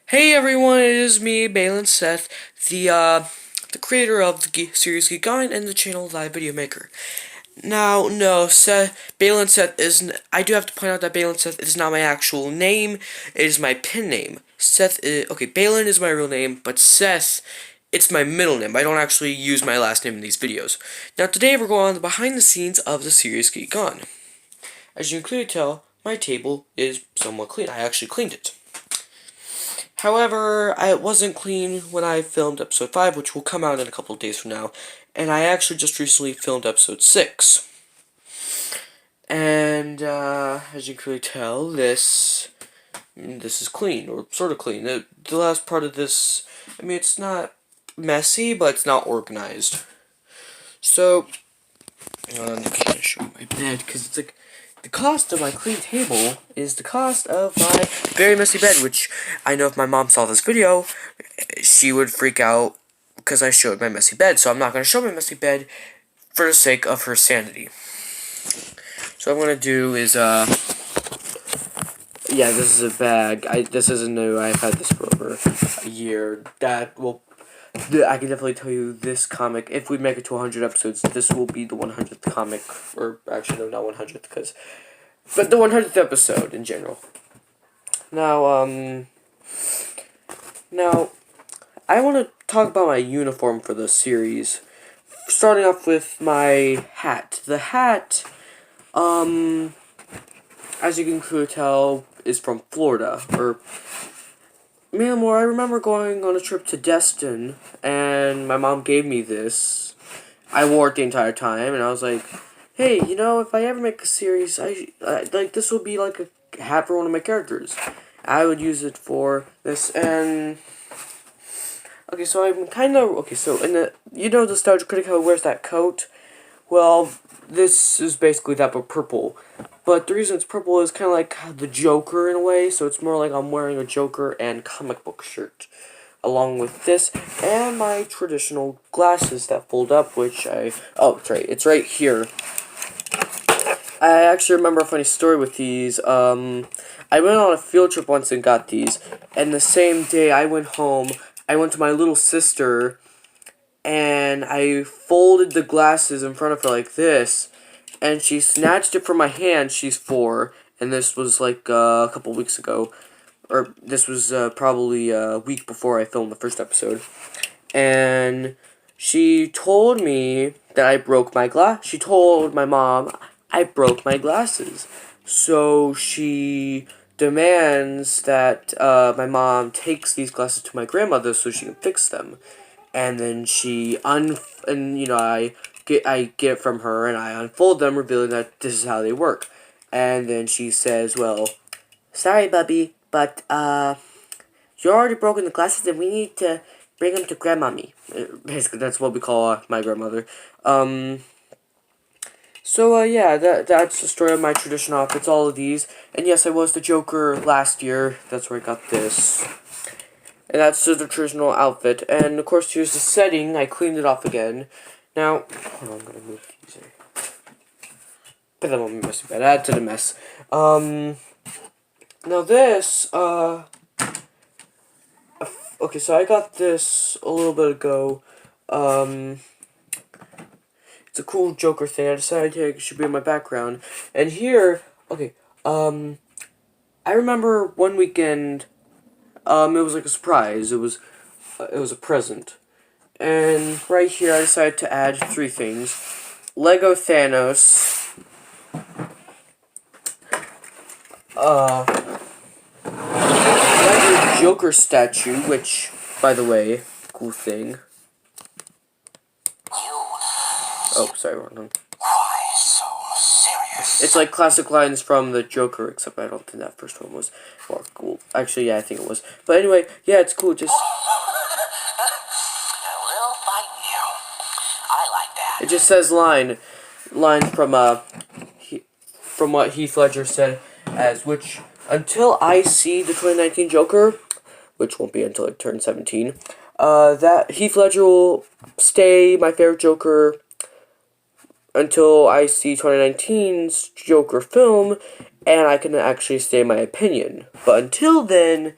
Hey everyone, it is me, Balin Seth, the creator of the series Geek and the channel Live Video Maker. Now, no, Balin Seth isn't. I do have to point out that Balin Seth is not my actual name. It is my pen name. Balin is my real name, but Seth, it's my middle name. I don't actually use my last name in these videos. Now, today we're going on the behind the scenes of the series Geek On. As you can clearly tell, my table is somewhat clean. I actually cleaned it. However, it wasn't clean when I filmed episode 5, which will come out in a couple of days from now, and I actually just recently filmed episode 6. And, as you can clearly tell, this is clean, or sort of clean. The last part of this, I mean, it's not messy, but it's not organized. So, I'm gonna show you my bed, because it's like, the cost of my clean table is the cost of my very messy bed, which I know if my mom saw this video, she would freak out because I showed my messy bed. So I'm not going to show my messy bed for the sake of her sanity. So what I'm going to do is, yeah, this is a bag. This isn't new. I've had this for over a year. I can definitely tell you this comic, if we make it to 100 episodes, this will be the 100th comic, or actually no, not 100th, but the 100th episode in general. Now, I want to talk about my uniform for the series, starting off with my hat. The hat, as you can clearly tell, is from Florida, or I remember going on a trip to Destin, and my mom gave me this. I wore it the entire time, and I was like, hey, if I ever make a series, like, this will be like a hat for one of my characters. I would use it for this, and okay, so I'm kind of, so in the, Nostalgia Critic how wears that coat? Well, this is basically that, but purple. But the reason it's purple is kind of like the Joker in a way, so it's more like I'm wearing a Joker and comic book shirt. Along with this, and my traditional glasses that fold up, which it's right here. I actually remember a funny story with these. I went on a field trip once and got these, and the same day I went home, I went to my little sister, and I folded the glasses in front of her like this, and she snatched it from my hand. She's 4, and this was like a couple weeks ago, or this was probably a week before I filmed the first episode, and she told me that I broke my glass. She told my mom I broke my glasses, so she demands that my mom takes these glasses to my grandmother so she can fix them. And then I get it from her, and I unfold them, revealing that this is how they work. And then she says, well, sorry, Bubby, but, you're already broken the glasses, and we need to bring them to Grandmommy. Basically, that's what we call my grandmother. Yeah, that's the story of my traditional outfits, all of these. And yes, I was the Joker last year. That's where I got this. And that's the traditional outfit. And, of course, here's the setting. I cleaned it off again. Now, hold on, I'm going to move these here. Put them on my messy bed. Add to the mess. Now this, okay, so I got this a little bit ago. It's a cool Joker thing. I decided it should be in my background. And here, okay, I remember one weekend, it was like a surprise. It was a present. And right here, I decided to add 3 things. Lego Thanos. Lego Joker statue, which, by the way, cool thing. Oh, sorry, wrong one. Why so serious? It's like classic lines from the Joker, except I don't think that first one was more cool. Actually, yeah, I think it was. But anyway, yeah, it's cool. Just A little fight you. I like that. it just says line from what Heath Ledger said, as which until I see the 2019 Joker, which won't be until I turn 17, that Heath Ledger will stay my favorite Joker until I see 2019's Joker film, and I can actually say my opinion. But until then,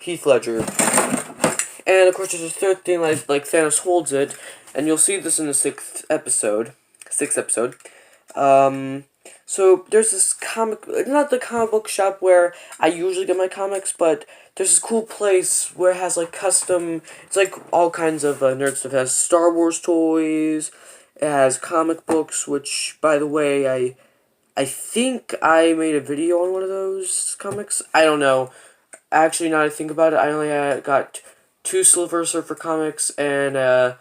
Heath Ledger. And of course, there's a third thing, like Thanos holds it, and you'll see this in the sixth episode. So there's this comic, not the comic book shop where I usually get my comics, but there's this cool place where it has like custom, it's like all kinds of nerd stuff. It has Star Wars toys, it has comic books, which, by the way, I think I made a video on one of those comics. I don't know. Actually, now that I think about it, I only got 2 Silver Surfer comics and a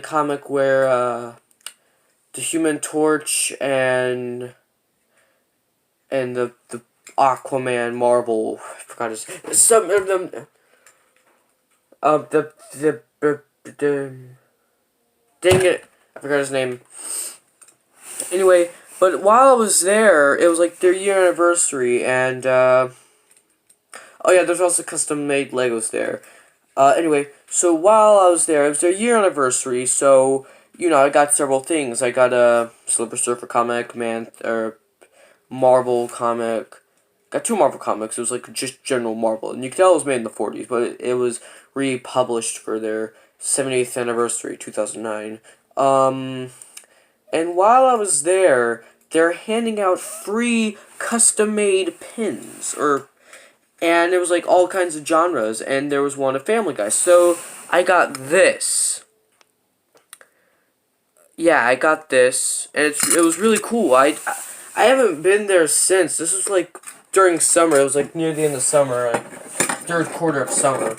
comic where the Human Torch and the Aquaman Marvel, I forgot his, some of them, dang it, I forgot his name. Anyway, but while I was there, it was like their year anniversary, and oh yeah, there's also custom made Legos there. Anyway, so while I was there, it was their year anniversary, so, you know, I got several things. I got a Silver Surfer comic, Marvel comic. Got 2 Marvel comics. It was like just general Marvel, and you can tell it was made in the 40s, but it was republished for their 78th anniversary, 2009. And while I was there, they're handing out free custom-made pins, and it was like all kinds of genres, and there was one of Family Guy. So I got this. Yeah, I got this, and it was really cool. I haven't been there since. This was like during summer. It was like near the end of summer, like third quarter of summer.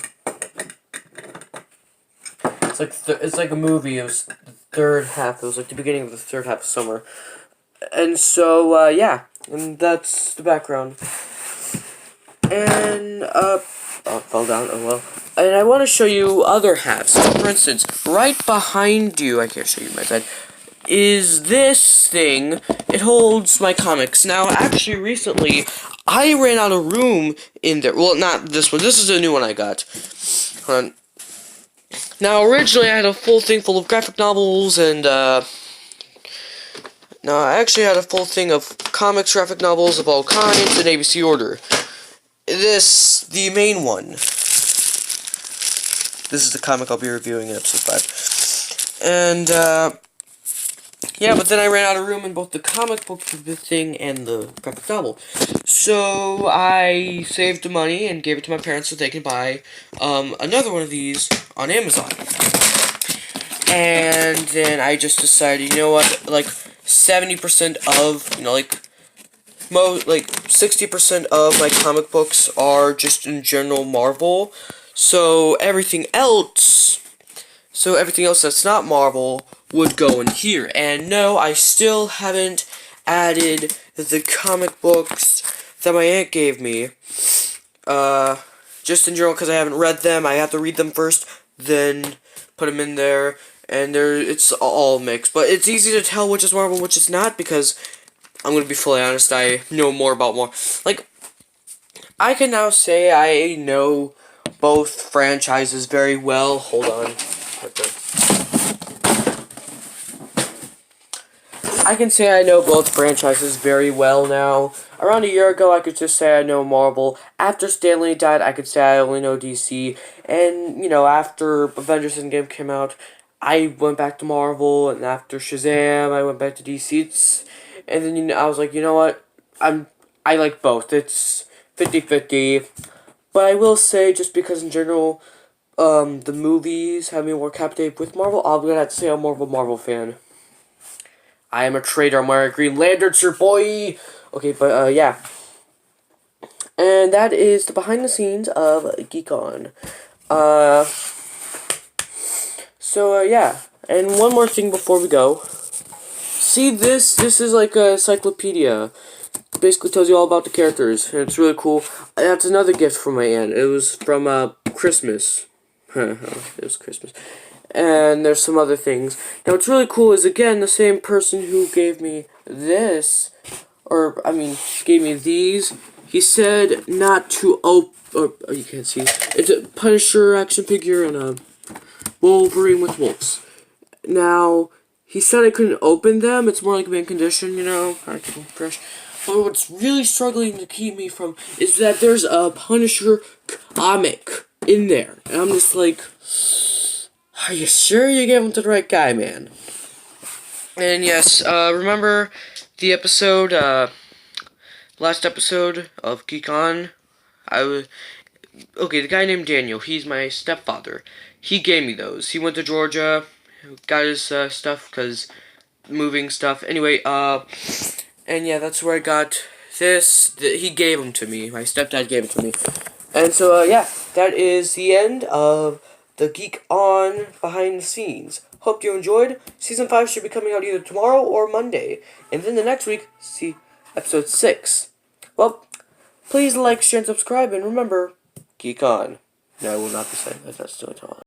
It's like a movie. It was the third half. It was like the beginning of the third half of summer. And so yeah, and that's the background. And fell down. Oh well. And I want to show you other halves. For instance, right behind you, I can't show you my bed, is this thing. It holds my comics. Now, actually, recently, I ran out of room in there. Well, not this one. This is a new one I got. Hold on. Now, originally, I had a full thing full of graphic novels, and, no, I actually had a full thing of comics, graphic novels of all kinds, in ABC order. The main one. This is the comic I'll be reviewing in episode 5. And, yeah, but then I ran out of room in both the comic book thing and the graphic novel. So I saved the money and gave it to my parents so they can buy another one of these on Amazon. And then I just decided, you know what, like 70% of, you know, like 60% of my comic books are just in general Marvel. So everything else that's not Marvel would go in here. And no, I still haven't added the comic books that my aunt gave me. Just in general, because I haven't read them. I have to read them first, then put them in there. And it's all mixed. But it's easy to tell which is Marvel and which is not, because I'm going to be fully honest, I know more about more. Like, I can now say I know both franchises very well. Hold on. I can say I know both franchises very well now. Around a year ago, I could just say I know Marvel. After Stan Lee died, I could say I only know DC. And, you know, after Avengers Endgame came out, I went back to Marvel. And after Shazam, I went back to DC. And then, you know, I was like, you know what? I like both. It's 50-50. But I will say, just because in general, the movies have me more captivated with Marvel, I'm gonna have to say I'm more of a Marvel fan. I am a traitor. I'm wearing a Green Lantern shirt, boy! Okay, but, yeah. And that is the behind the scenes of Geek On. So, yeah. And one more thing before we go. See this? This is like a encyclopedia. It basically tells you all about the characters, and it's really cool. That's another gift from my aunt. It was from, Christmas. It was Christmas. And there's some other things. Now, what's really cool is, again, the same person who gave me this, gave me these, he said not to you can't see. It's a Punisher action figure and a Wolverine with wolves. Now, he said I couldn't open them. It's more like mint condition, you know, kind of fresh. But what's really struggling to keep me from is that there's a Punisher comic in there. And I'm just like, are you sure you gave him to the right guy, man? And yes, remember the episode, last episode of Geek On? Okay, the guy named Daniel, he's my stepfather. He gave me those. He went to Georgia, got his stuff, because moving stuff. Anyway, and yeah, that's where I got this. He gave them to me. My stepdad gave them to me. And so, yeah, that is the end of the Geek On behind the scenes. Hope you enjoyed. Season 5 should be coming out either tomorrow or Monday. And then the next week, see episode 6. Well, please like, share, and subscribe, and remember, Geek On. No, I will not be saying that. That's still tall.